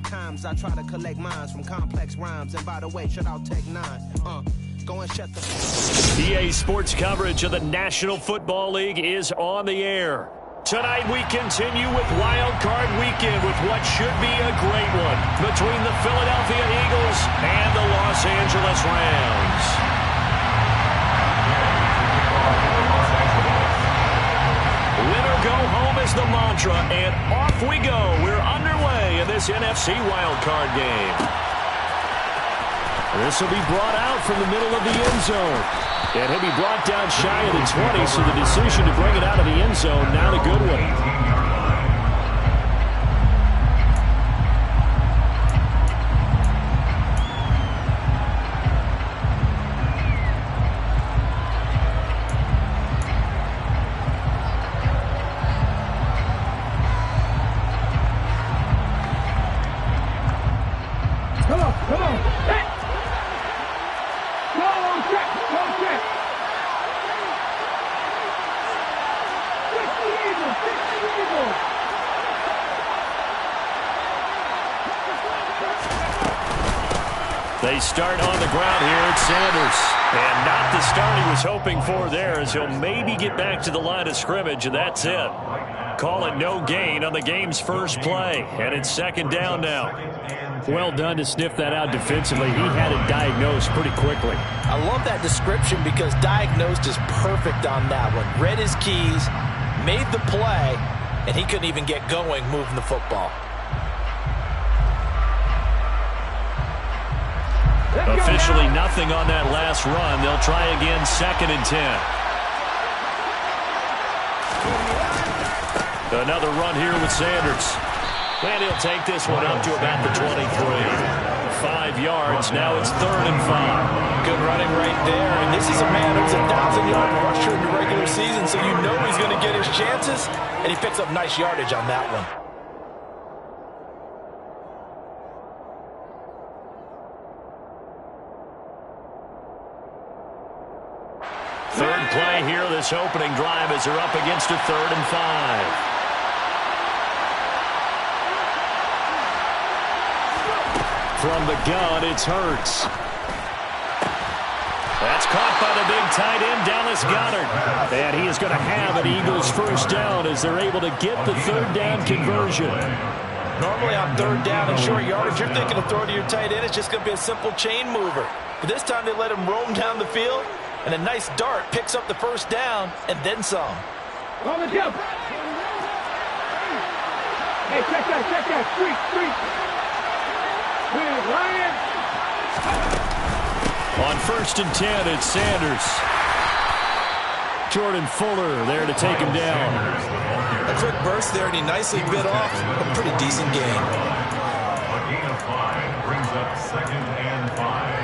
times I try to collect mines from complex rhymes. And by the way, shout out Tech 9. Go and shut the... EA Sports coverage of the National Football League is on the air. Tonight we continue with Wild Card Weekend with what should be a great one between the Philadelphia Eagles and the Los Angeles Rams. Win or go home is the mantra, and off we go. We're underway in this NFC Wild Card game. This will be brought out from the middle of the end zone. And he'll be brought down shy of the 20, so the decision to bring it out of the end zone, not a good one. They start on the ground here at Sanders. And not the start he was hoping for there, as he'll maybe get back to the line of scrimmage, and that's it. Call it no gain on the game's first play. And it's second down now. Well done to sniff that out defensively. He had it diagnosed pretty quickly. I love that description because diagnosed is perfect on that one. Read his keys, made the play, and he couldn't even get going moving the football. Officially nothing on that last run. They'll try again, 2nd and 10. Another run here with Sanders. And he'll take this one up to about the 23. 5 yards. Now it's 3rd and 5. Good running right there. And this is a man who's a 1,000-yard rusher in the regular season, so you know he's going to get his chances. And he picks up nice yardage on that one. Third play here, this opening drive, as they're up against a 3rd and 5. From the gun, it's Hurts. That's caught by the big tight end, Dallas Goedert. And he is going to have an Eagles first down as they're able to get the 3rd down conversion. Normally on 3rd down and short yardage, you're thinking of throwing to your tight end. It's just going to be a simple chain mover. But this time they let him roam down the field. And a nice dart picks up the first down and then some. On the jump. Hey, check that. Street. Lion. On 1st and 10, it's Sanders. Jordan Fuller there to take him down. A quick burst there, and he nicely bit off a pretty decent gain. A gain of 5 brings up 2nd and 5.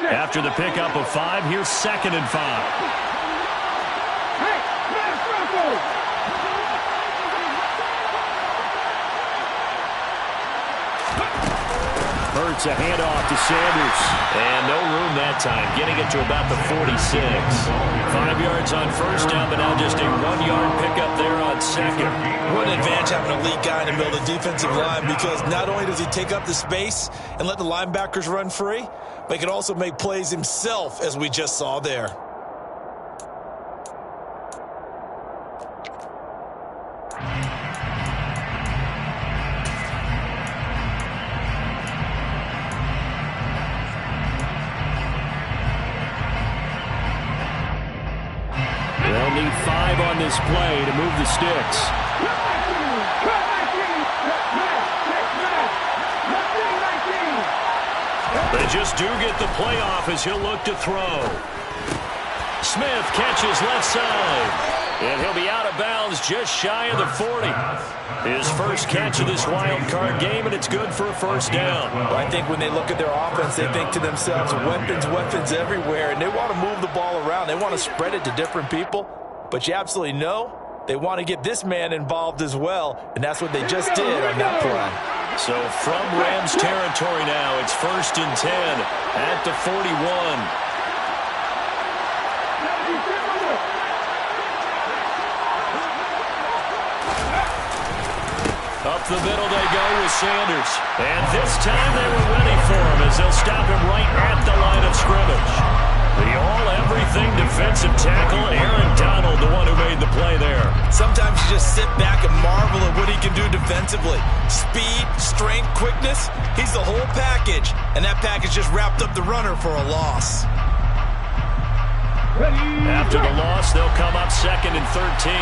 After the pickup of 5, here's 2nd and 5. Hey, Hurts a handoff to Sanders. And no room that time, getting it to about the 46. 5 yards on 1st down, but now just a 1-yard pickup there on 2nd. What an advantage having a lead guy in the middle of the defensive line, because not only does he take up the space and let the linebackers run free, but he can also make plays himself, as we just saw there. They'll need 5 on this play to move the sticks. They just do get the playoff as he'll look to throw. Smith catches left side. And he'll be out of bounds just shy of the 40. His first catch of this wild card game, and it's good for a first down. Well, I think when they look at their offense, they think to themselves, weapons, weapons everywhere, and they want to move the ball around. They want to spread it to different people, but you absolutely know they want to get this man involved as well, and that's what they just did on that play. So from Rams territory now, it's 1st and 10 at the 41. Up the middle they go with Sanders. And this time they were ready for him as they'll stop him right at the line of scrimmage. The all-everything defensive tackle, Aaron Donald, the one who made the play there. Sometimes you just sit back and marvel at what he can do defensively. Speed, strength, quickness, he's the whole package. And that package just wrapped up the runner for a loss. After the loss, they'll come up 2nd and 13.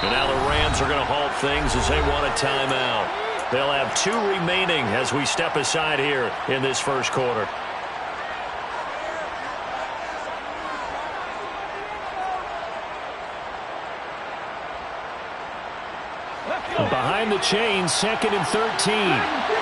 And now the Rams are going to halt things as they want a timeout. They'll have 2 remaining as we step aside here in this first quarter. Behind the chains, 2nd and 13.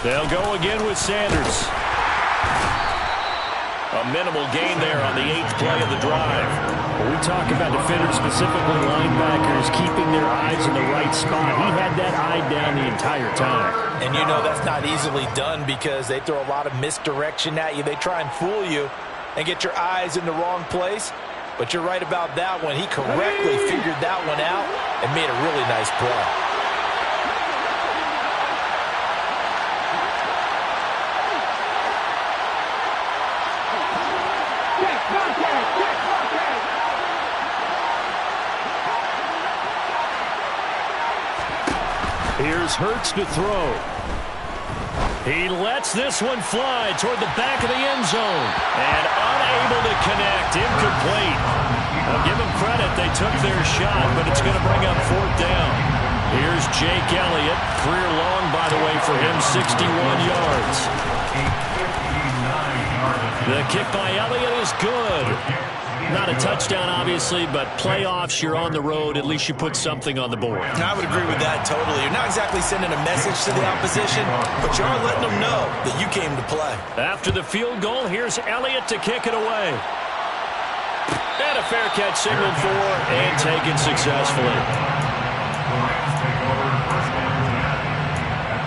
They'll go again with Sanders. A minimal gain there on the 8th play of the drive. When we talk about defenders, specifically linebackers, keeping their eyes in the right spot, he had that eye down the entire time. And you know that's not easily done because they throw a lot of misdirection at you. They try and fool you and get your eyes in the wrong place. But you're right about that one. He correctly figured that one out and made a really nice play. Here's Hurts to throw. He lets this one fly toward the back of the end zone. And unable to connect. Incomplete. I'll give them credit. They took their shot, but it's going to bring up 4th down. Here's Jake Elliott. Career long, by the way, for him, 61 yards. The kick by Elliott is good. Not a touchdown, obviously, but playoffs, you're on the road. At least you put something on the board. I would agree with that totally. You're not exactly sending a message to the opposition, but you are letting them know that you came to play. After the field goal, here's Elliott to kick it away. And a fair catch signaled for and taken successfully. Rams take over 1st and 10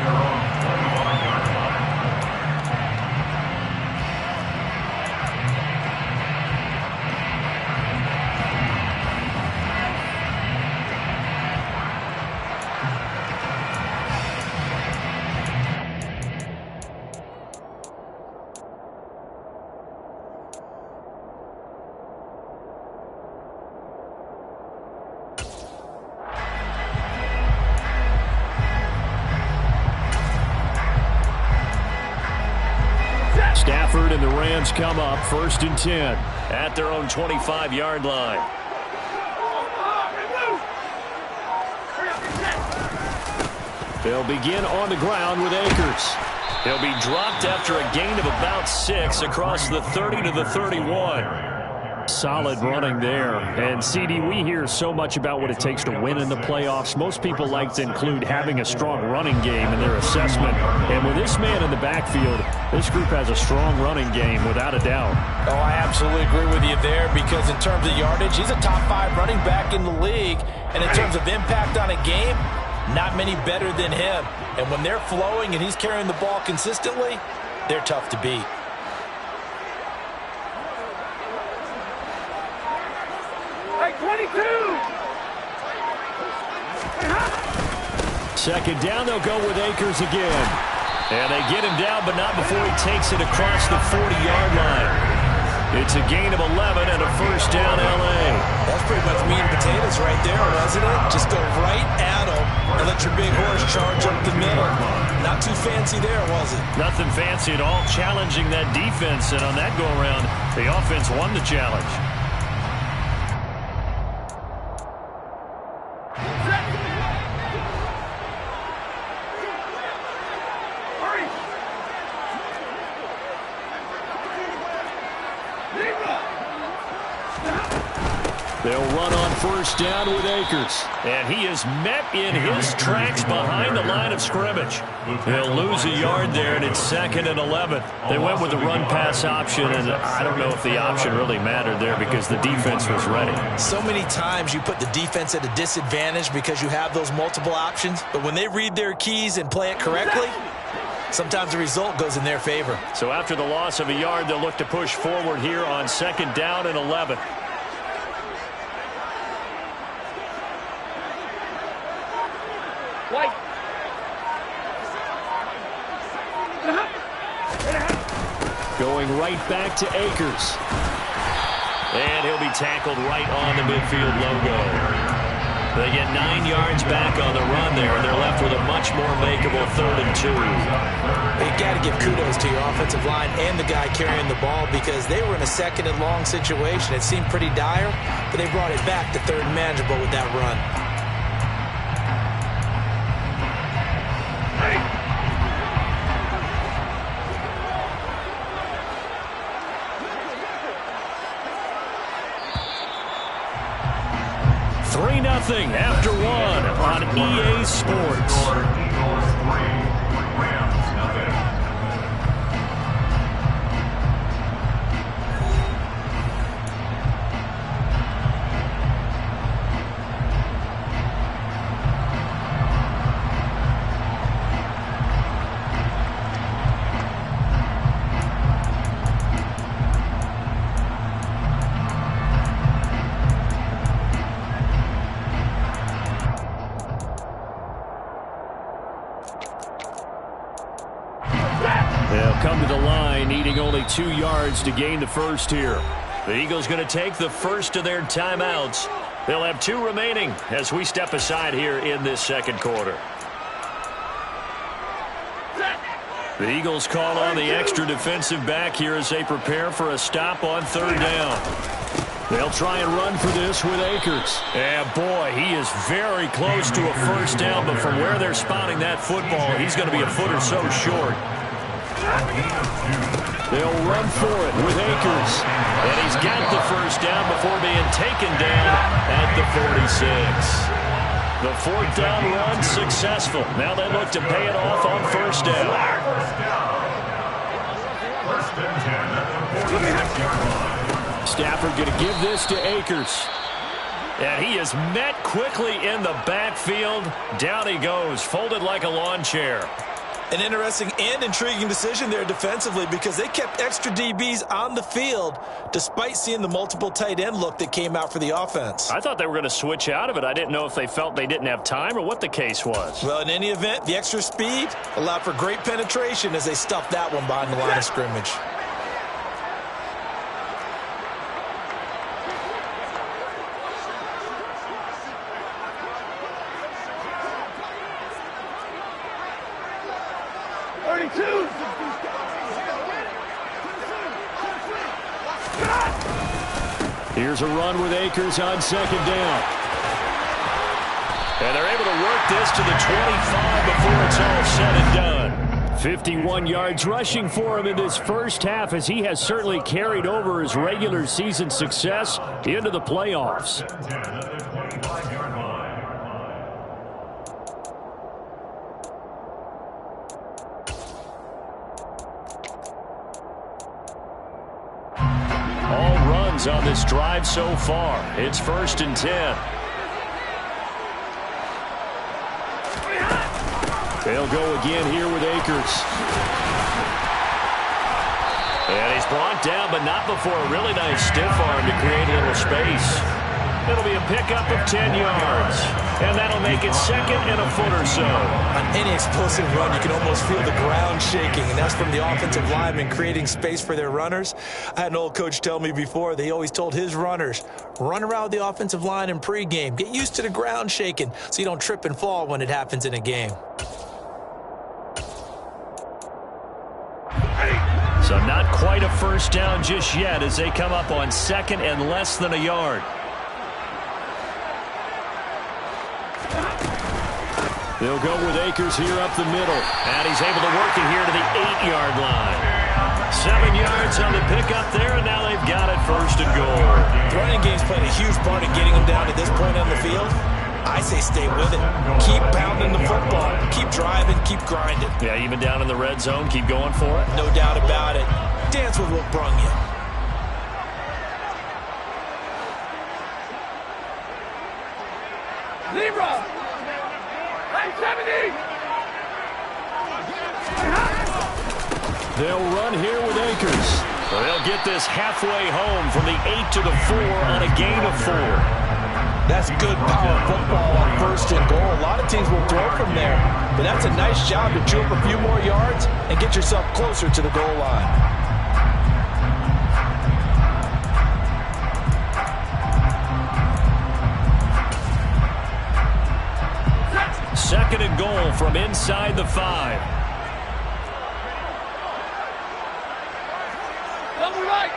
at their own 41-yard line. Stafford and the Rams come up 1st and 10 at their own 25-yard line. They'll begin on the ground with Akers. He'll be dropped after a gain of about 6 across the 30 to the 31. Solid running there. And, CD, we hear so much about what it takes to win in the playoffs. Most people like to include having a strong running game in their assessment. And with this man in the backfield, this group has a strong running game without a doubt. Oh, I absolutely agree with you there because in terms of yardage, he's a top 5 running back in the league. And in terms of impact on a game, not many better than him. And when they're flowing and he's carrying the ball consistently, they're tough to beat. Hey, 22! 2nd down, they'll go with Akers again. And they get him down, but not before he takes it across the 40-yard line. It's a gain of 11 and a first down, L.A. That's pretty much meat and potatoes right there, wasn't it? Just go right at them and let your big horse charge up the middle. Not too fancy there, was it? Nothing fancy at all, challenging that defense. And on that go-around, the offense won the challenge. They'll run on first down with Akers. And he is met in his tracks behind the line of scrimmage. They'll lose a yard there, and it's 2nd and 11. They went with the run-pass option, and I don't know if the option really mattered there because the defense was ready. So many times you put the defense at a disadvantage because you have those multiple options. But when they read their keys and play it correctly, sometimes the result goes in their favor. So after the loss of a yard, they'll look to push forward here on 2nd down and 11. Going right back to Akers. And he'll be tackled right on the midfield logo. They get 9 yards back on the run there, and they're left with a much more makeable 3rd and 2. You got to give kudos to your offensive line and the guy carrying the ball because they were in a 2nd and long situation. It seemed pretty dire, but they brought it back to 3rd and manageable with that run. After 1 on EA Sports. Eagles 3, Rams nothing. Come to the line, needing only 2 yards to gain the first here. The Eagles going to take the first of their timeouts. They'll have 2 remaining as we step aside here in this 2nd quarter. The Eagles call on the extra defensive back here as they prepare for a stop on 3rd down. They'll try and run for this with Akers. And boy, he is very close to a first down, but from where they're spotting that football, he's going to be a foot or so short. They'll run for it with Akers. And he's got the first down before being taken down at the 46. The 4th down run successful. Now they look to pay it off on first down. Stafford going to give this to Akers. And he is met quickly in the backfield. Down he goes, folded like a lawn chair. An interesting and intriguing decision there defensively because they kept extra DBs on the field despite seeing the multiple tight end look that came out for the offense. I thought they were going to switch out of it. I didn't know if they felt they didn't have time or what the case was. Well, in any event, the extra speed allowed for great penetration as they stuffed that one behind the line of scrimmage. Here's a run with Akers on 2nd down. And they're able to work this to the 25 before it's all said and done. 51 yards rushing for him in this first half as he has certainly carried over his regular season success into the playoffs. On this drive so far. It's 1st and 10. They'll go again here with Akers. And he's brought down, but not before a really nice stiff arm to create a little space. It'll be a pickup of 10 yards. And that'll make it 2nd and a foot or so. On any explosive run, you can almost feel the ground shaking, and that's from the offensive linemen creating space for their runners. I had an old coach tell me before, they always told his runners, run around the offensive line in pregame. Get used to the ground shaking so you don't trip and fall when it happens in a game. So not quite a first down just yet as they come up on 2nd and less than a yard. They'll go with Akers here up the middle. And he's able to work it here to the 8-yard line. 7 yards on the pickup there, and now they've got it 1st and goal. The running game's played a huge part in getting them down to this point on the field. I say stay with it. Keep pounding the football. Keep driving. Keep grinding. Yeah, even down in the red zone, keep going for it. No doubt about it. Dance with what brung you. Libra! 70! They'll run here with Akers. Well, they'll get this halfway home from the 8 to the 4 on a gain of 4. That's good power football on 1st and goal. A lot of teams will throw from there, but that's a nice job to chew up a few more yards and get yourself closer to the goal line. 2nd and goal from inside the 5. Double right!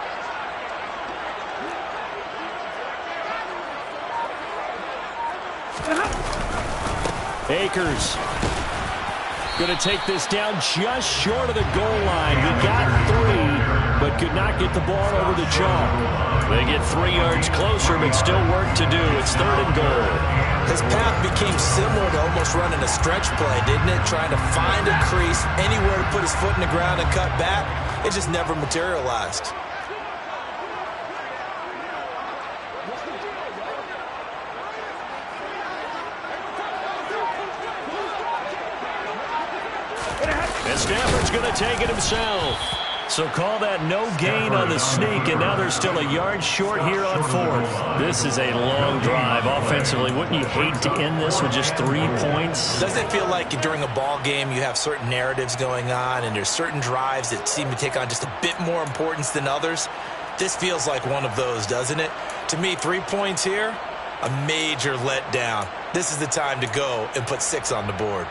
Akers going to take this down just short of the goal line. He got 3, but could not get the ball over the chalk. They get 3 yards closer, but still work to do. It's 3rd and goal. His path became similar to almost running a stretch play, didn't it? Trying to find a crease, anywhere to put his foot in the ground and cut back. It just never materialized. And Stafford's going to take it himself. So call that no gain on the sneak, and now they're still a yard short here on 4th. This is a long drive offensively. Wouldn't you hate to end this with just 3 points? Doesn't it feel like during a ball game you have certain narratives going on and there's certain drives that seem to take on just a bit more importance than others? This feels like one of those, doesn't it? To me, 3 points here, a major letdown. This is the time to go and put 6 on the board.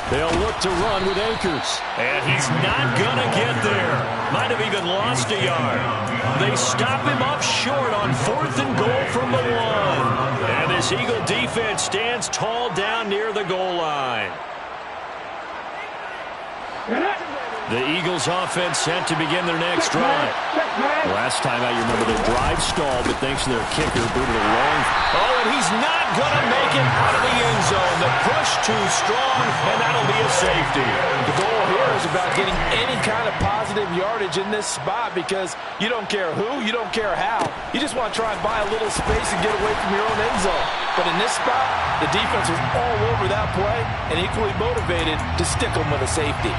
They'll look to run with Akers. And he's not going to get there. Might have even lost a yard. They stop him up short on 4th and goal from the 1. And this Eagle defense stands tall down near the goal line. The Eagles offense set to begin their next drive. Last time out, you remember the drive stalled, but thanks to their kicker, booted a long. Oh, and he's not going to make it out of the end zone. The push too strong, and that'll be a safety. The goal here is about getting any kind of positive yardage in this spot because you don't care who, you don't care how. You just want to try and buy a little space and get away from your own end zone. But in this spot, the defense was all over that play and equally motivated to stick them with a safety.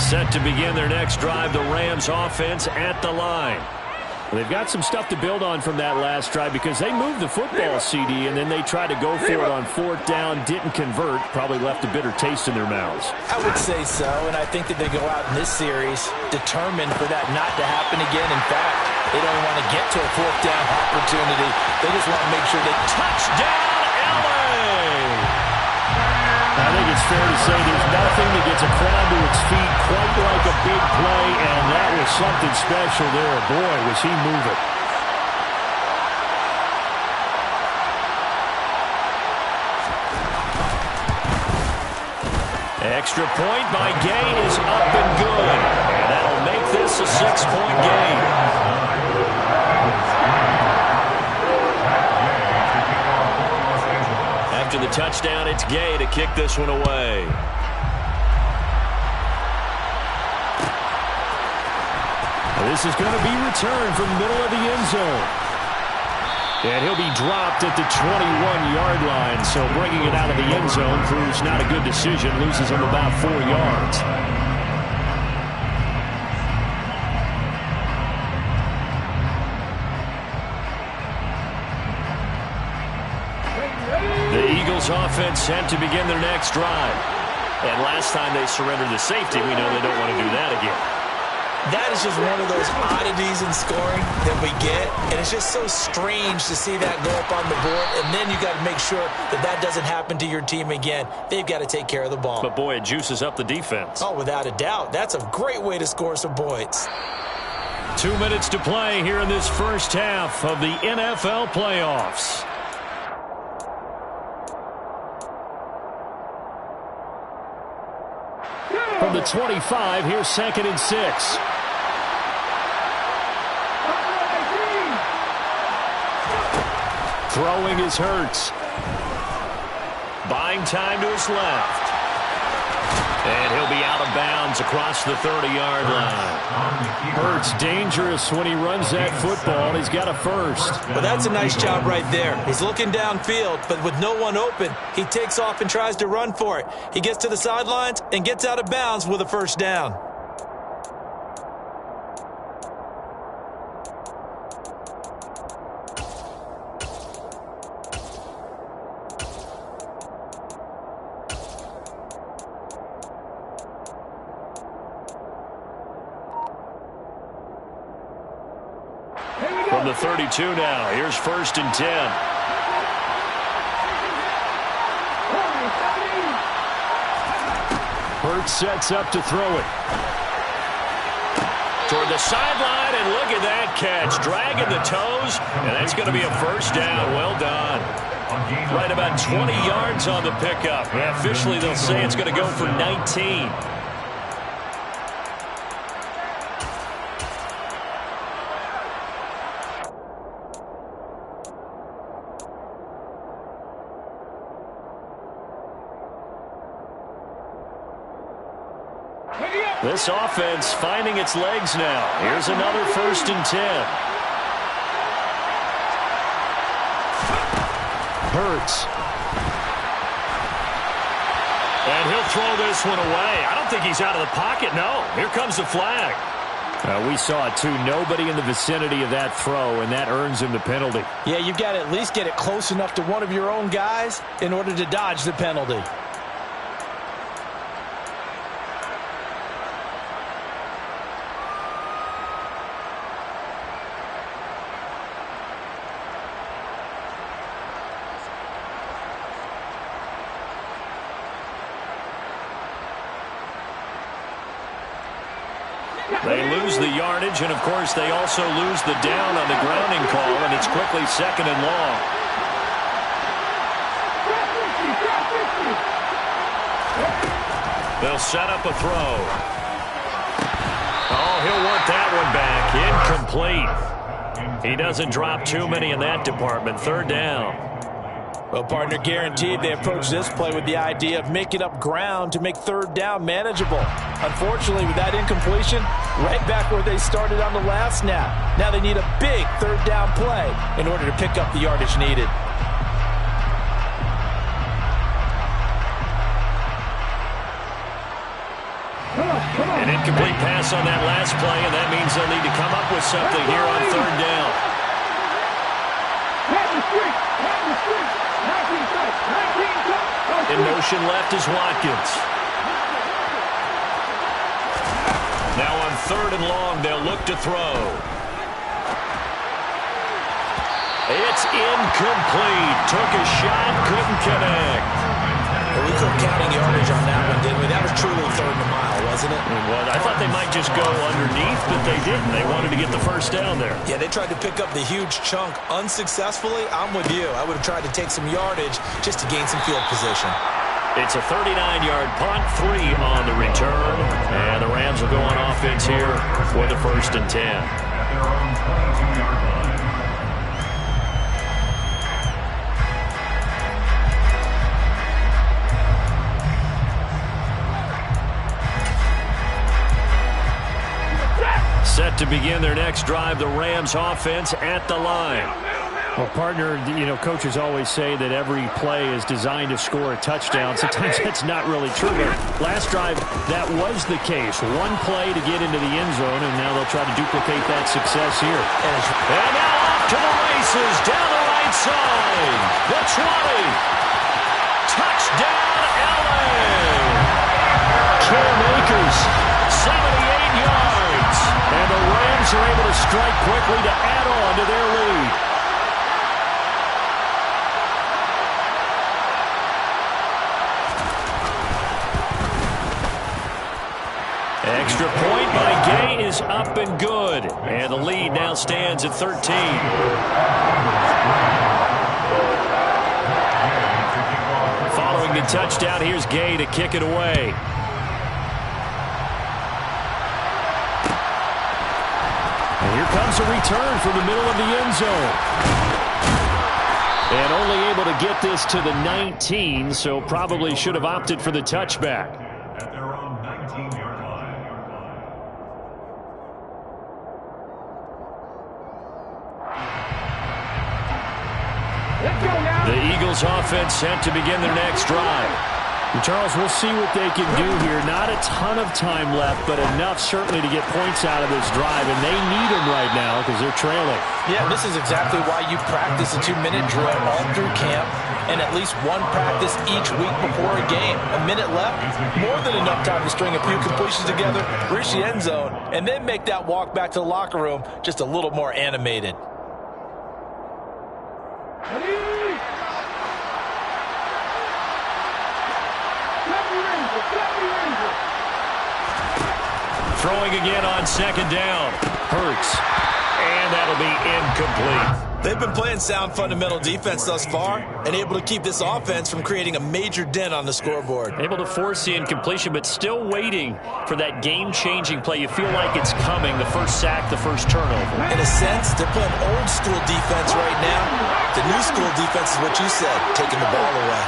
Set to begin their next drive, the Rams offense at the line. Well, they've got some stuff to build on from that last drive because they moved the football, CD, and then they tried to go for it on 4th down, didn't convert, probably left a bitter taste in their mouths. I would say so, and I think that they go out in this series determined for that not to happen again. In fact, they don't want to get to a 4th down opportunity. They just want to make sure they Touchdown, Alley! I think it's fair to say there's nothing that gets a crowd to its feet quite like a big play, and that was something special there. Boy, was he moving. Extra point by Gay is up and good. And that'll make this a 6-point game. After the touchdown, it's Gay to kick this one away. This is going to be returned from the middle of the end zone. And he'll be dropped at the 21-yard line, so bringing it out of the end zone proves not a good decision, loses him about 4 yards. The Eagles offense set to begin their next drive. And last time they surrendered the safety, we know they don't want to do that again. That is just one of those oddities in scoring that we get, and it's just so strange to see that go up on the board, and then you got to make sure that that doesn't happen to your team again. They've got to take care of the ball. But, boy, it juices up the defense. Oh, without a doubt. That's a great way to score some points. 2 minutes to play here in this first half of the NFL playoffs. From the 25, here's 2nd and 6. Throwing is Hurts. Buying time to his left. And he'll be out of bounds across the 30-yard line. Hurts dangerous when he runs that football. He's got a first. Well, that's a nice job right there. He's looking downfield, but with no one open, he takes off and tries to run for it. He gets to the sidelines and gets out of bounds with a first down. From the 32 now, here's 1st and 10. Hurts sets up to throw it. Toward the sideline, and look at that catch. Dragging the toes, and that's going to be a first down. Well done. Right about 20 yards on the pickup. Yeah, officially, they'll say it's going to go for 19. This offense finding its legs now. Here's another 1st and 10. Hurts. And he'll throw this one away. I don't think he's out of the pocket, no. Here comes the flag. We saw it too. Nobody in the vicinity of that throw, and that earns him the penalty. Yeah, you've got to at least get it close enough to one of your own guys in order to dodge the penalty. They lose the yardage, and, of course, they also lose the down on the grounding call, and it's quickly 2nd and long. They'll set up a throw. Oh, he'll want that one back. Incomplete. He doesn't drop too many in that department. 3rd down. Well, partner, guaranteed they approach this play with the idea of making up ground to make 3rd down manageable. Unfortunately, with that incompletion, right back where they started on the last snap. Now they need a big 3rd down play in order to pick up the yardage needed. An incomplete pass on that last play, and that means they'll need to come up with something here on 3rd down. In motion left is Watkins. Now on 3rd and long, they'll look to throw. It's incomplete. Took a shot, couldn't connect. Well, we took counting yardage on that one, didn't we? That was truly third and a mile, wasn't it? It was. I thought they might just go underneath, but they didn't. They wanted to get the first down there. Yeah, they tried to pick up the huge chunk unsuccessfully. I'm with you. I would have tried to take some yardage just to gain some field position. It's a 39-yard punt, 3 on the return, and the Rams will go on offense here for the 1st and 10. At their own 22-yard line. Set to begin their next drive, the Rams offense at the line. Well, partner, coaches always say that every play is designed to score a touchdown. Sometimes that's not really true, but last drive, that was the case. One play to get into the end zone, and now they'll try to duplicate that success here. And now off to the races, down the right side. The 20. Touchdown, LA. Cam Akers, 78 yards. And the Rams are able to strike quickly to add on to their lead. Extra point by Gay is up and good. And the lead now stands at 13. Following the touchdown, here's Gay to kick it away. And here comes a return from the middle of the end zone. And only able to get this to the 19, so probably should have opted for the touchback. At their own 19-yard line. The Eagles offense set to begin their next drive. And Charles, we'll see what they can do here. Not a ton of time left, but enough certainly to get points out of this drive, and they need them right now because they're trailing. Yeah, this is exactly why you practice a 2-minute drill all through camp and at least one practice each week before a game. A minute left, more than enough time to string a few completions together, reach the end zone, and then make that walk back to the locker room just a little more animated. Throwing again on second down. Hurts. And that'll be incomplete. They've been playing sound fundamental defense thus far and able to keep this offense from creating a major dent on the scoreboard. Able to force the incompletion, but still waiting for that game-changing play. You feel like it's coming, the first sack, the first turnover. In a sense, they're playing old school defense right now. The new school defense is what you said, taking the ball away.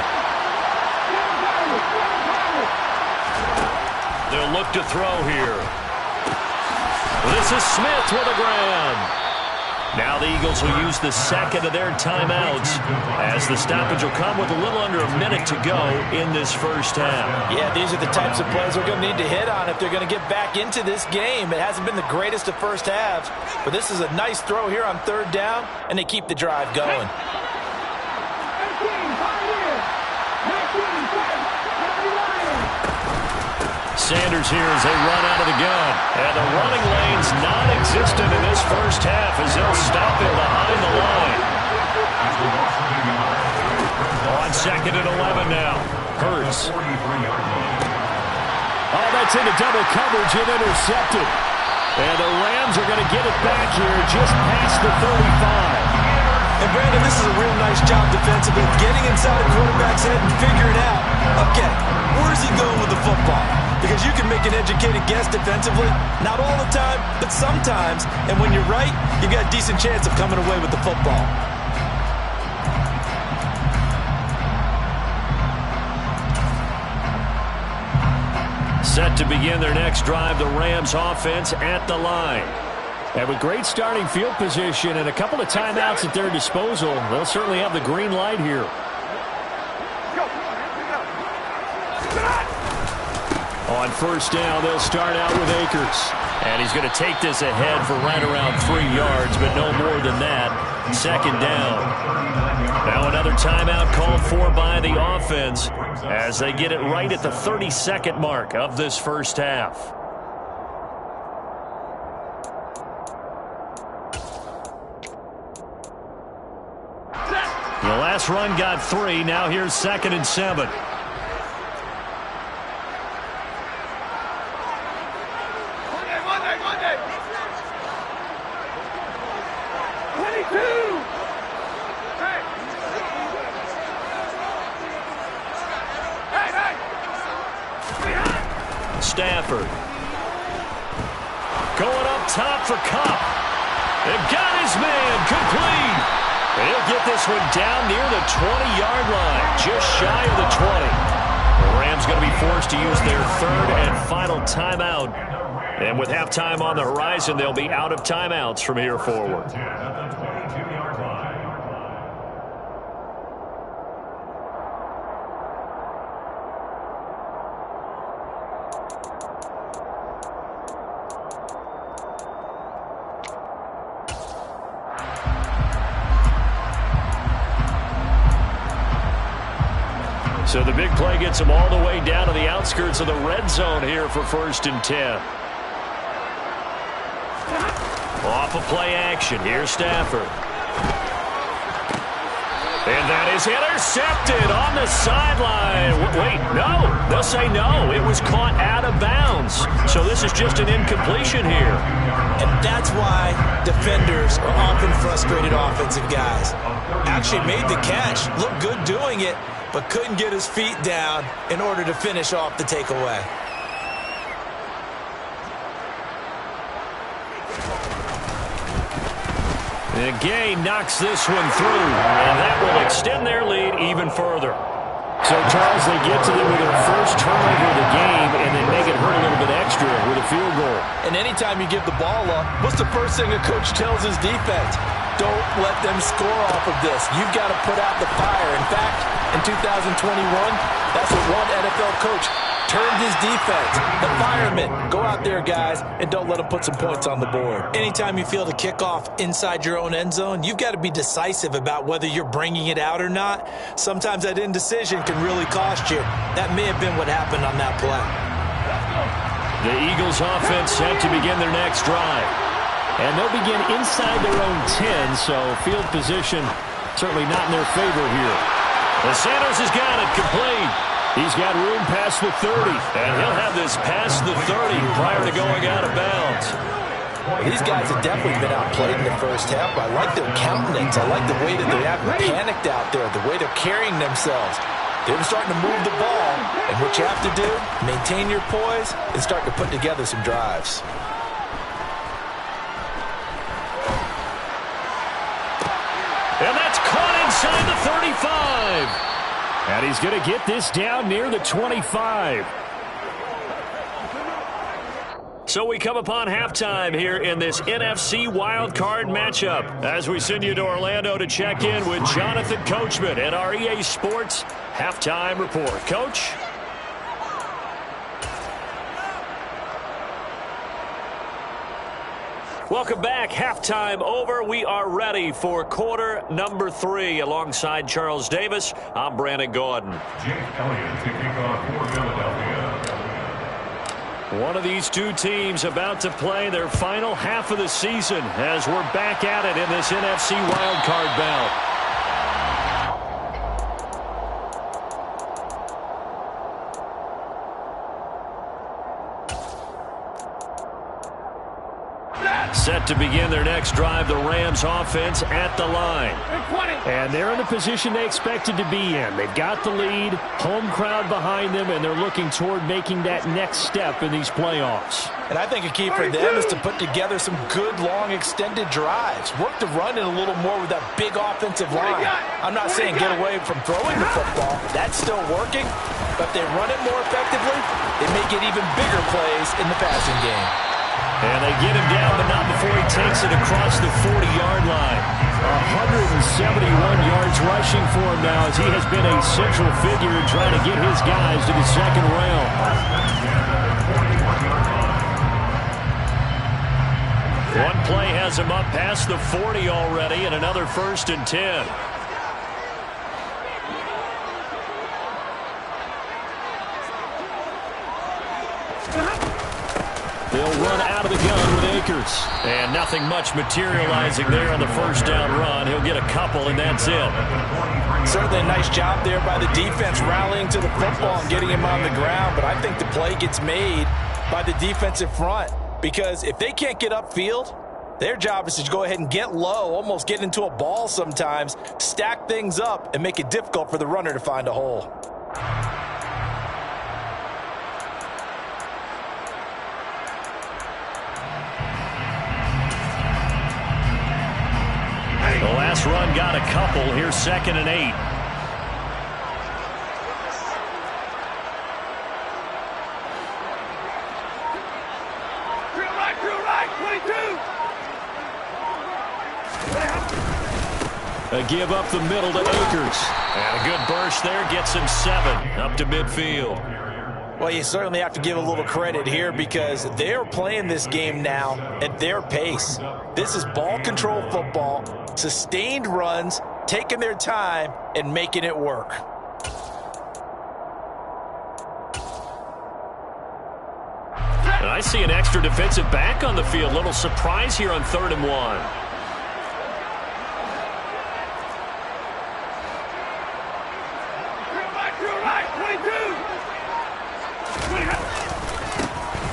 They'll look to throw here. This is Smith with a grab. Now the Eagles will use the second of their timeouts as the stoppage will come with a little under a minute to go in this first half. Yeah, these are the types of plays they're going to need to hit on if they're going to get back into this game. It hasn't been the greatest of first halves, but this is a nice throw here on third down, and they keep the drive going. Sanders here as they run out of the gun. And the running lane's non-existent in this first half as they'll stop him behind the line. On second and 11 now. Hurts. Oh, that's into double coverage and intercepted. And the Rams are going to get it back here just past the 35. And Brandon, this is a real nice job defensively, getting inside the quarterback's head and figuring out, okay, where's he going with the football? Because you can make an educated guess defensively, not all the time, but sometimes. And when you're right, you got a decent chance of coming away with the football. Set to begin their next drive, the Rams offense at the line. And with great starting field position and a couple of timeouts at their disposal, they'll certainly have the green light here. On first down, they'll start out with Akers. And he's going to take this ahead for right around 3 yards, but no more than that. Second down. Now another timeout called for by the offense as they get it right at the 32nd mark of this first half. last run got 3. Now here's 2nd and 7. Stafford. Going up top for Kupp. They've got his man complete. He'll get this one down near the 20-yard line, just shy of the 20. The Rams going to be forced to use their 3rd and final timeout. And with halftime on the horizon, they'll be out of timeouts from here forward. So the big play gets them all the way down to the outskirts of the red zone here for 1st and 10. Off of play action. Here's Stafford. And that is intercepted on the sideline. Wait, no. They'll say no. It was caught out of bounds. So this is just an incompletion here. And that's why defenders are often frustrated offensive guys. Actually made the catch. Looked good doing it, but couldn't get his feet down in order to finish off the takeaway. And Gay knocks this one through, and that will extend their lead even further. So, Charles, they get to them with their first turnover of the game and then make it hurt a little bit extra with a field goal. And anytime you give the ball up, what's the first thing a coach tells his defense? Don't let them score off of this. You've got to put out the fire. In fact, in 2021, that's what one NFL coach turned his defense. The firemen. Go out there, guys, and don't let them put some points on the board. Anytime you field a kickoff inside your own end zone, you've got to be decisive about whether you're bringing it out or not. Sometimes that indecision can really cost you. That may have been what happened on that play. The Eagles offense set to begin their next drive. And they'll begin inside their own 10, so field position certainly not in their favor here. The Sanders has got it complete. He's got room past the 30. And he'll have this past the 30 prior to going out of bounds. These guys have definitely been outplayed in the first half. I like their countenance. I like the way that they haven't panicked out there, the way they're carrying themselves. They're starting to move the ball. And what you have to do, maintain your poise and start to put together some drives. And that's caught inside the 35. And he's going to get this down near the 25. So we come upon halftime here in this NFC wildcard matchup as we send you to Orlando to check in with Jonathan Coachman at our EA Sports Halftime Report. Coach? Welcome back. Halftime over. We are ready for quarter number 3. Alongside Charles Davis, I'm Brandon Gaudin. Jake Elliott to kick off for Philadelphia. One of these two teams about to play their final half of the season as we're back at it in this NFC wildcard bout. Set to begin their next drive, the Rams offense at the line. And they're in the position they expected to be in. They've got the lead, home crowd behind them, and they're looking toward making that next step in these playoffs. And I think a key for them is to put together some good, long, extended drives. Work the run in a little more with that big offensive line. I'm not saying get away from throwing the football. That's still working. But if they run it more effectively, they may get even bigger plays in the passing game. And they get him down, but not before he takes it across the 40-yard line. 171 yards rushing for him now as he has been a central figure in trying to get his guys to the second round. One play has him up past the 40 already, and another 1st and 10. They'll run out of the gun with Akers. And nothing much materializing there on the first down run. He'll get a couple, and that's it. Certainly a nice job there by the defense rallying to the football and getting him on the ground. But I think the play gets made by the defensive front, because if they can't get upfield, their job is to go ahead and get low, almost get into a ball sometimes, stack things up, and make it difficult for the runner to find a hole. The last run got a couple. Here's 2nd and 8. A give up the middle to Akers. And a good burst there gets him 7 up to midfield. Well, you certainly have to give a little credit here, because they're playing this game now at their pace. This is ball control football, sustained runs, taking their time and making it work. And I see an extra defensive back on the field. Little surprise here on 3rd and 1.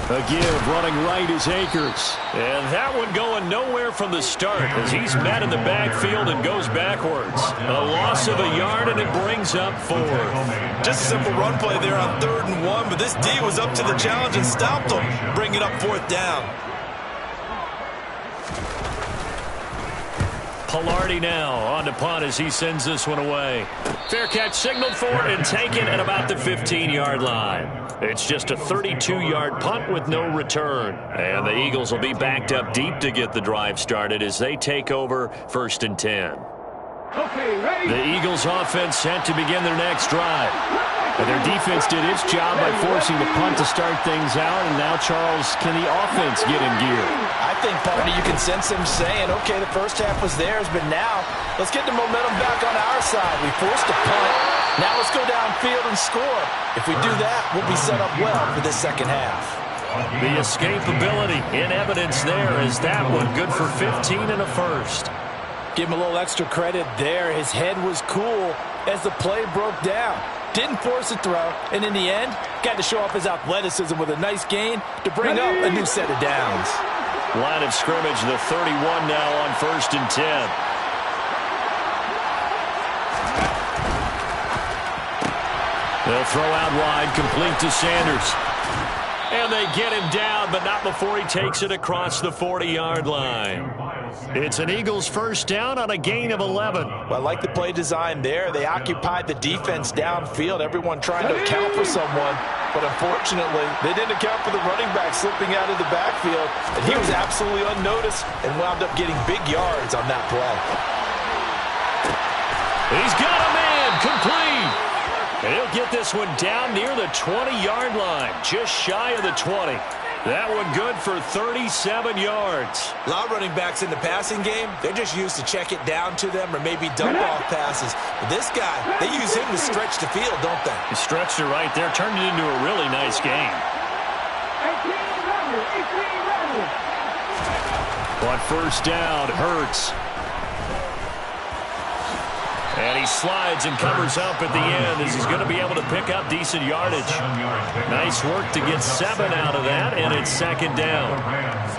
A give running right is Akers. And that one going nowhere from the start, as he's met in the backfield and goes backwards. A loss of a yard, and it brings up 4th. Just a simple run play there on 3rd and 1, but this D was up to the challenge and stopped him, bringing up 4th down. Pilardi now on to punt as he sends this one away. Fair catch signaled for and taken at about the 15-yard line. It's just a 32-yard punt with no return. And the Eagles will be backed up deep to get the drive started as they take over 1st and 10. Okay, ready? The Eagles offense set to begin their next drive. And their defense did its job by forcing the punt to start things out. And now, Charles, can the offense get in gear? I think, partner, you can sense them saying, okay, the first half was theirs, but now let's get the momentum back on our side. We forced a punt. Now let's go downfield and score. If we do that, we'll be set up well for this second half. The escapability in evidence there is that one good for 15 and a first. Give him a little extra credit there. His head was cool as the play broke down. Didn't force a throw, and in the end, got to show off his athleticism with a nice gain to bring up a new set of downs. Line of scrimmage, the 31 now on 1st and 10. They'll throw out wide, complete to Sanders. And they get him down, but not before he takes it across the 40-yard line. It's an Eagles first down on a gain of 11. Well, I like the play design there. They occupied the defense downfield, everyone trying to account for someone. But unfortunately, they didn't account for the running back slipping out of the backfield. And he was absolutely unnoticed and wound up getting big yards on that play. He's got a man, complete. And he'll get this one down near the 20-yard line, just shy of the 20. That one good for 37 yards. A lot of running backs in the passing game, they're just used to check it down to them or maybe dump off passes. But this guy, they use him to stretch the field, don't they? He stretched it right there, turned it into a really nice game. 18 runners. On first down, Hurts. And he slides and covers up at the end as he's going to be able to pick up decent yardage. Nice work to get 7 out of that, and it's 2nd down.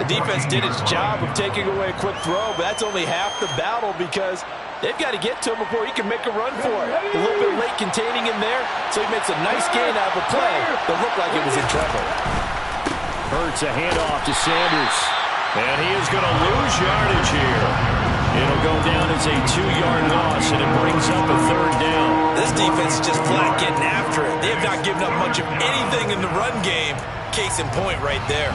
The defense did its job of taking away a quick throw, but that's only half the battle because they've got to get to him before he can make a run for it. A little bit late containing him there, so he makes a nice gain out of a play that looked like it was in trouble. Hurts a handoff to Sanders. And he is going to lose yardage here. It'll go down as a 2-yard loss, and it brings up a 3rd down. This defense is just flat getting after it. They have not given up much of anything in the run game. Case in point right there.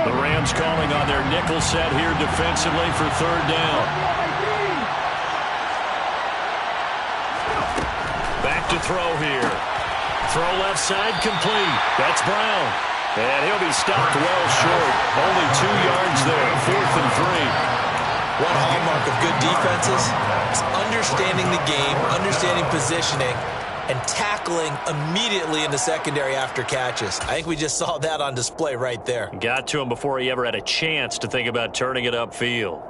The Rams calling on their nickel set here defensively for 3rd down. Back to throw here. Throw left side complete. That's Brown. And he'll be stopped well short. Only 2 yards there, 4th and 3. One hallmark of good defenses is understanding the game, understanding positioning, and tackling immediately in the secondary after catches. I think we just saw that on display right there. Got to him before he ever had a chance to think about turning it upfield.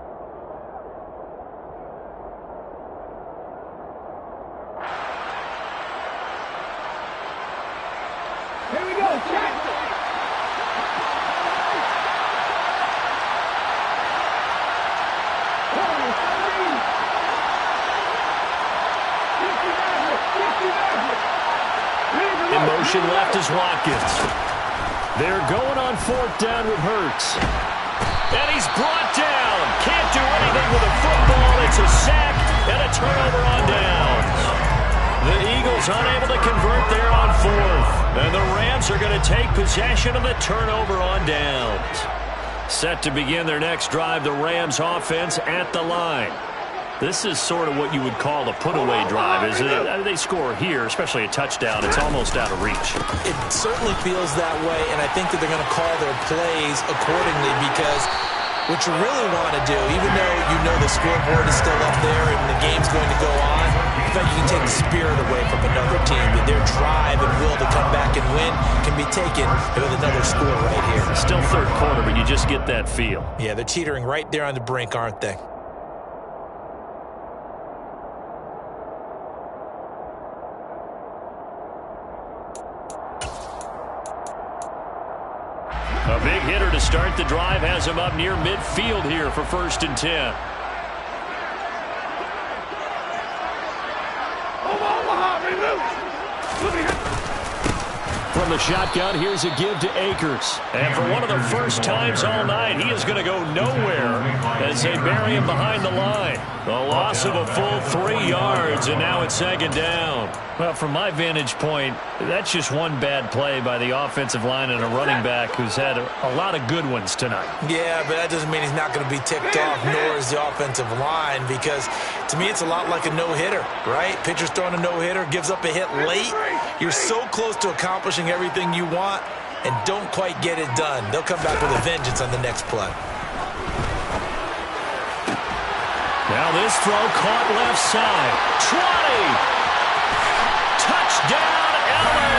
Here we go, check. In motion left is Watkins. They're going on 4th down with Hurts. And he's brought down. Can't do anything with a football. It's a sack and a turnover on downs. The Eagles unable to convert there on 4th. And the Rams are going to take possession of the turnover on downs. Set to begin their next drive, the Rams offense at the line. This is sort of what you would call a put-away drive, isn't it? They score here, especially a touchdown. It's almost out of reach. It certainly feels that way, and I think that they're going to call their plays accordingly because what you really want to do, even though you know the scoreboard is still up there and the game's going to go on, in fact, you can take the spirit away from another team. That their drive and will to come back and win can be taken with another score right here. Still 3rd quarter, but you just get that feel. Yeah, they're teetering right there on the brink, aren't they? A big hitter to start the drive has him up near midfield here for 1st and 10. From the shotgun, here's a give to Akers. And for one of the first times all night, he is going to go nowhere as they bury him behind the line. The loss of a full 3 yards, and now it's 2nd down. Well, from my vantage point, that's just one bad play by the offensive line and a running back who's had a lot of good ones tonight. Yeah, but that doesn't mean he's not going to be ticked off, nor is the offensive line, because to me it's a lot like a no-hitter, right? Pitcher's throwing a no-hitter, gives up a hit late. You're so close to accomplishing everything you want and don't quite get it done. They'll come back with a vengeance on the next play. Now this throw caught left side. 20! Touchdown, LA!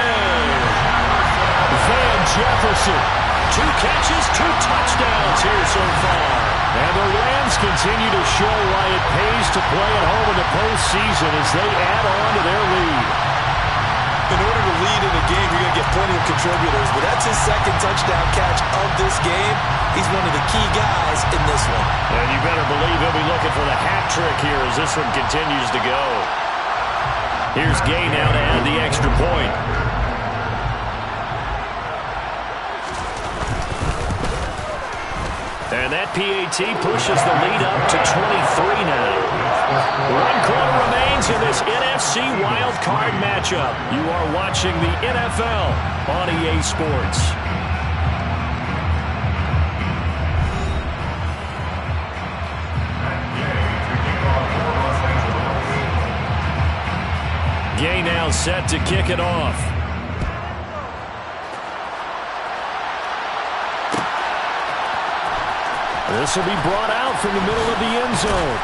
Van Jefferson. 2 catches, 2 touchdowns here so far. And the Rams continue to show why it pays to play at home in the postseason as they add on to their lead. In order to lead in a game, you're going to get plenty of contributors, but that's his 2nd touchdown catch of this game. He's one of the key guys in this one. And you better believe he'll be looking for the hat trick here as this one continues to go. Here's Gay now to add the extra point. And that PAT pushes the lead up to 23 now. 1 quarter remains in this NFC Wild Card matchup. You are watching the NFL on EA Sports. Gay now set to kick it off. This will be brought out from the middle of the end zone.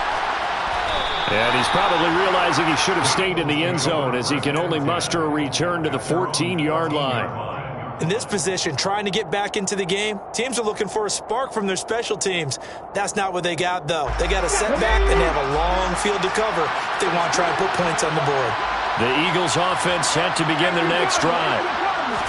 And he's probably realizing he should have stayed in the end zone as he can only muster a return to the 14-yard line. In this position, trying to get back into the game, teams are looking for a spark from their special teams. That's not what they got, though. They got a setback, and they have a long field to cover if they want to try and put points on the board. The Eagles offense set to begin their next drive.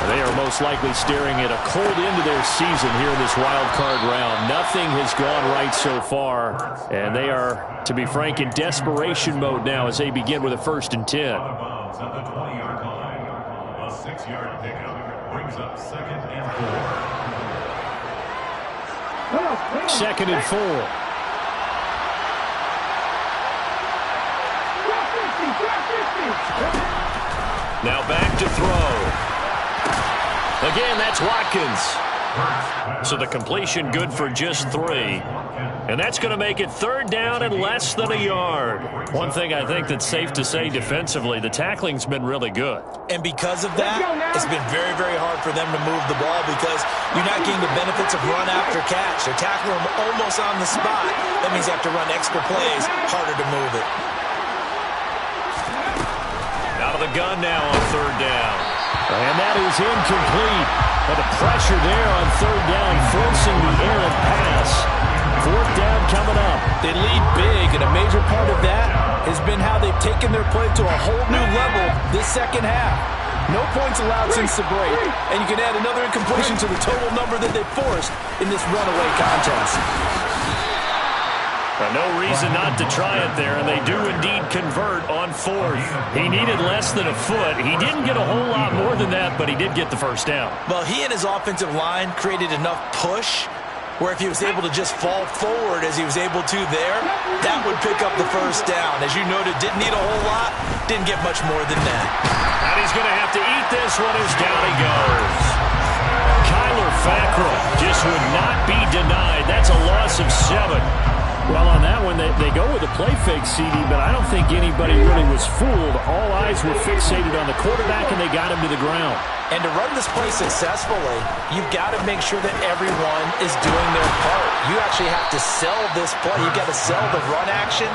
They are most likely staring at a cold end to their season here in this wild card round. Nothing has gone right so far, and they are, to be frank, in desperation mode now as they begin with a 1st and 10. At the 20-yard line, a 6-yard pickup brings up 2nd and 4. 2nd and 4. Now back to throw. Again, that's Watkins. So the completion good for just 3. And that's going to make it 3rd down and less than a yard. One thing I think that's safe to say defensively, the tackling's been really good. And because of that, it's been very, very hard for them to move the ball because you're not getting the benefits of run after catch. They're tackling them almost on the spot. That means you have to run extra plays, harder to move it. Out of the gun now on 3rd down. And that is incomplete. But the pressure there on 3rd down, forcing the errant pass. 4th down coming up. They lead big, and a major part of that has been how they've taken their play to a whole new level this second half. No points allowed since the break, and you can add another incompletion to the total number that they forced in this runaway contest. No reason not to try it there, and they do indeed convert on 4th. He needed less than a foot. He didn't get a whole lot more than that, but he did get the 1st down. Well, he and his offensive line created enough push where if he was able to just fall forward as he was able to there, that would pick up the 1st down. As you noted, didn't need a whole lot, didn't get much more than that. And he's going to have to eat this one as down he goes. Kyler Fackrell just would not be denied. That's a loss of 7. Well, on that one, they go with a play fake, CD, but I don't think anybody really was fooled. All eyes were fixated on the quarterback, and they got him to the ground. And to run this play successfully, you've got to make sure that everyone is doing their part. You actually have to sell this play. You've got to sell the run action.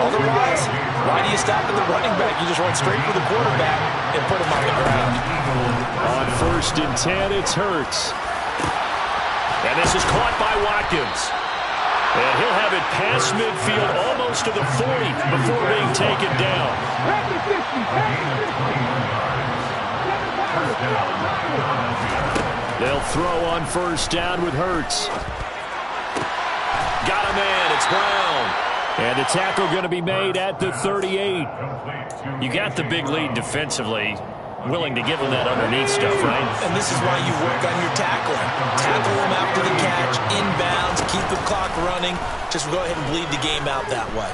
Otherwise, why do you stop at the running back? You just run straight for the quarterback and put him on the ground. On 1st and 10, it's Hurts. And this is caught by Watkins. And he'll have it past midfield almost to the 40 before being taken down. They'll throw on 1st down with Hurts. Got a man. It's Brown. And the tackle going to be made at the 38. You got the big lead defensively. Willing to give him that underneath stuff, right? And this is why you work on your tackling. Tackle him after the catch, inbounds, keep the clock running. Just go ahead and bleed the game out that way.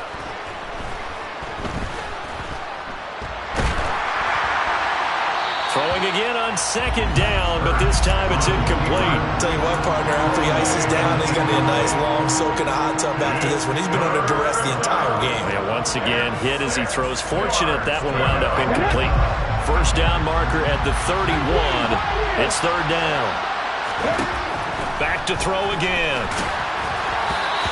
Throwing again on 2nd down, but this time it's incomplete. Tell you what, partner, after he ices down, he's going to be a nice long soak in a hot tub after this one. He's been under duress the entire game. Yeah, once again, hit as he throws. Fortunate that one wound up incomplete. 1st down marker at the 31. It's 3rd down. Back to throw again.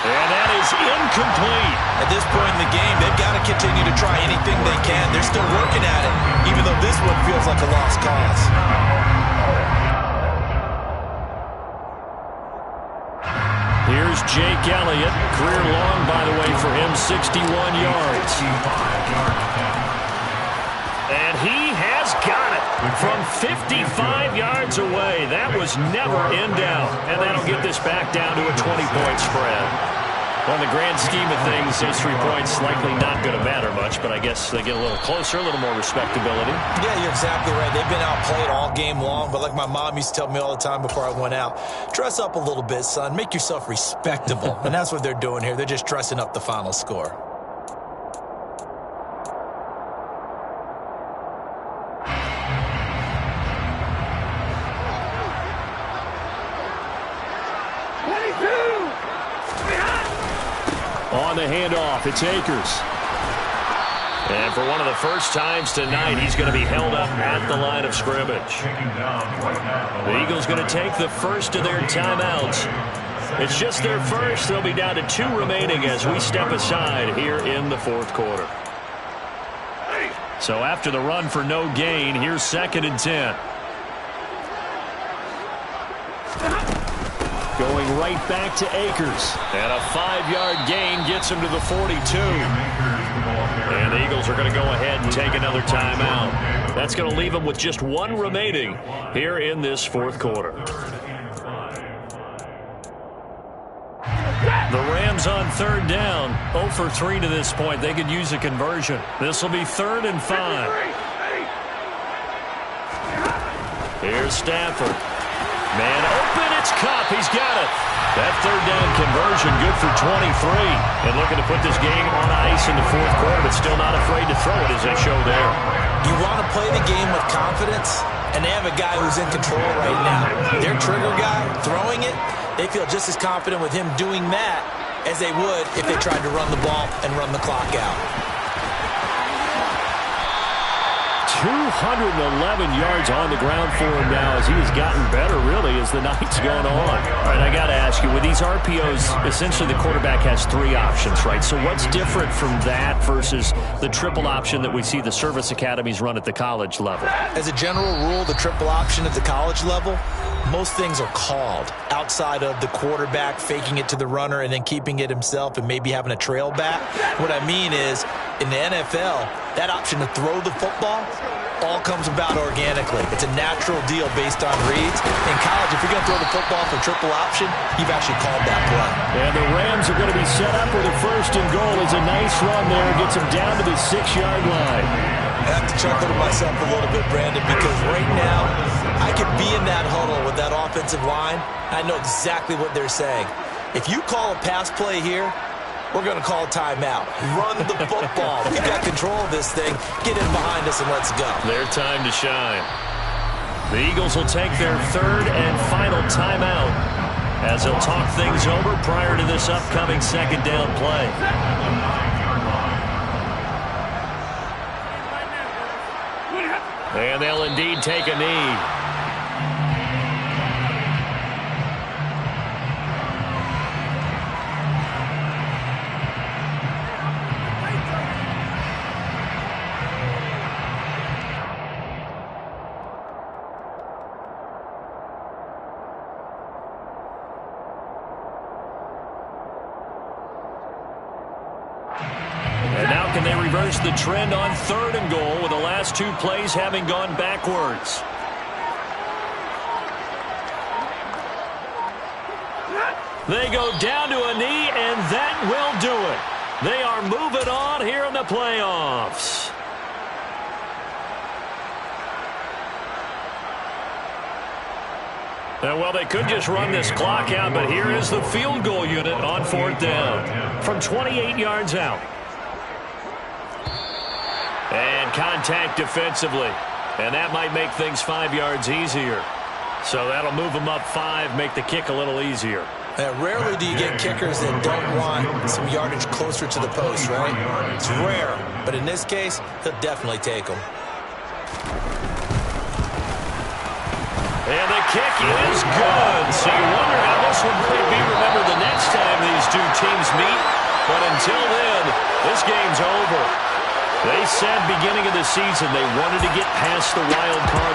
And that is incomplete. At this point in the game, they've got to continue to try anything they can. They're still working at it, even though this one feels like a lost cause. Here's Jake Elliott. Career long, by the way, for him, 61 yards. And he has got it from 55 yards away. That was never in doubt. And that'll get this back down to a 20-point spread. On the grand scheme of things, those 3 points likely not going to matter much, but I guess they get a little closer, a little more respectability. Yeah, you're exactly right. They've been outplayed all game long, but like my mom used to tell me all the time before I went out, dress up a little bit, son. Make yourself respectable. And that's what they're doing here. They're just dressing up the final score. On the handoff, it's Akers. And for one of the first times tonight, he's going to be held up at the line of scrimmage. The Eagles going to take the first of their timeouts. It's just their first. They'll be down to 2 remaining as we step aside here in the 4th quarter. So after the run for no gain, here's 2nd and 10. Going right back to Akers. And a 5-yard gain gets him to the 42. And the Eagles are going to go ahead and take another timeout. That's going to leave them with just 1 remaining here in this 4th quarter. The Rams on 3rd down. 0 for 3 to this point. They could use a conversion. This will be 3rd and 5. Here's Stafford. Man open, it's Kupp. He's got it. That 3rd down conversion good for 23. And looking to put this game on ice in the 4th quarter, but still not afraid to throw it as they show there. You want to play the game with confidence, and they have a guy who's in control right now. Their trigger guy, throwing it, they feel just as confident with him doing that as they would if they tried to run the ball and run the clock out. 211 yards on the ground for him now as he has gotten better, really, as the night's gone on. All right, I got to ask you, with these RPOs, essentially the quarterback has 3 options, right? So what's different from that versus the triple option that we see the service academies run at the college level? As a general rule, the triple option at the college level, most things are called outside of the quarterback faking it to the runner and then keeping it himself and maybe having a trail back. What I mean is, in the NFL, that option to throw the football all comes about organically. It's a natural deal based on reads. In college, if you're going to throw the football for triple option, you've actually called that play. And the Rams are going to be set up with a 1st and goal. It's a nice run there. Gets them down to the 6-yard line. I have to chuckle to myself a little bit, Brandon, because right now, I could be in that huddle with that offensive line. I know exactly what they're saying. If you call a pass play here, we're going to call a timeout. Run the football. We've got control of this thing. Get in behind us and let's go. Their time to shine. The Eagles will take their 3rd and final timeout as they'll talk things over prior to this upcoming 2nd down play. And they'll indeed take a knee. And now can they reverse the trend on 3rd and goal with the last 2 plays having gone backwards? They go down to a knee, and that will do it. They are moving on here in the playoffs. And, well, they could just run this clock out, but here is the field goal unit on 4th down from 28 yards out. And contact defensively. And that might make things 5 yards easier. So that'll move them up 5, make the kick a little easier. Rarely do you get kickers that don't want some yardage closer to the post, right? It's rare, but in this case, he'll definitely take them. And the kick is good. So you wonder how this one could be remembered the next time these 2 teams meet. But until then, this game's over. They said beginning of the season they wanted to get past the wild card